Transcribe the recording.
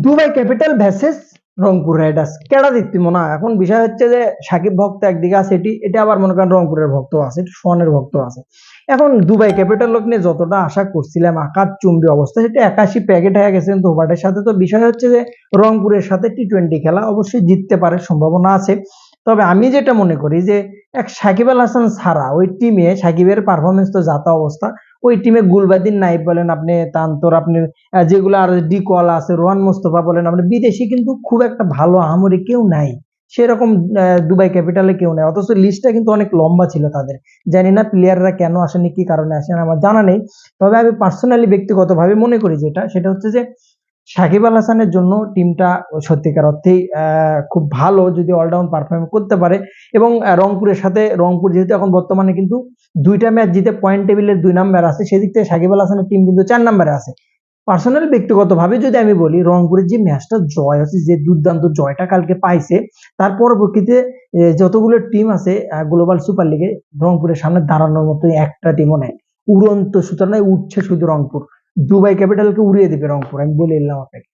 Dubai capital versus Rangpur Riders কেডা জিততি মনে হয়। এখন বিষয় হচ্ছে যে সাকিব ভক্ত একদিকে আছে, এটা আবার মনে করেন রংপুরের ভক্ত আছে, সোহানের ভক্ত আছে। এখন দুবাই ক্যাপিটাল লোক নিয়ে যতটা আশা করছিলাম আকাশ চুম্বি অবস্থা, সেটা 81 প্যাকেট হয়ে গেছে। কিন্তু ওভারের সাথে তো বিষয় হচ্ছে যে রংপুরের সাথে টি-20 খেলা, অবশ্যই জিততে পারে, সম্ভাবনা আছে। তবে আমি যেটা মনে করি যে এক সাকিব আল হাসান ছাড়া ওই টিমে সাকিবের পারফরমেন্স তো যাতা অবস্থা। ওই টিমে গুলবাদিন নাইব বলেন আপনি, তান্তর আপনি, যেগুলো আর ডিকল আছে, রোহান মোস্তফা বলেন আপনি, বিদেশি কিন্তু খুব একটা ভালো আহামরি কেউ নাই সেরকম। দুবাই ক্যাপিটালে কেউ নেই, অথচ লিস্টটা কিন্তু অনেক লম্বা ছিল তাদের। জানি না প্লেয়াররা কেন আসেনি, কি কারণে আসেন আমার জানা নেই। তবে আমি পার্সোনালি ব্যক্তিগতভাবে মনে করি সেটা হচ্ছে যে সাকিব আল হাসানের জন্য টিমটা সত্যিকার অর্থেই খুব ভালো যদি অলরাউন্ড পারফর্ম করতে পারে। এবং রংপুরের সাথে, রংপুর যেহেতু এখন বর্তমানে কিন্তু 2টা ম্যাচ জিতে পয়েন্ট টেবিলের 2 নম্বরে আছে, সেদিক থেকে সাকিব আল হাসানের টিম কিন্তু 4 নম্বরে আছে। পার্সোনাল ব্যক্তিগতভাবে যদি আমি বলি, রংপুরের যে ম্যাচটা জয় আছে, যে দুর্দান্ত জয়টা কালকে পাইছে, তার পরবর্তীতে যতগুলো টিম আছে গ্লোবাল সুপার লিগে, রংপুরের সামনে দাঁড়ানোর মতো একটা টিমও নেই। উড়ন্ত সুতরাং উঠছে শুধু রংপুর। দুবাই ক্যাপিটালকে উড়িয়ে দিবে রংপুর, আমি বলে এলাম আপনাকে।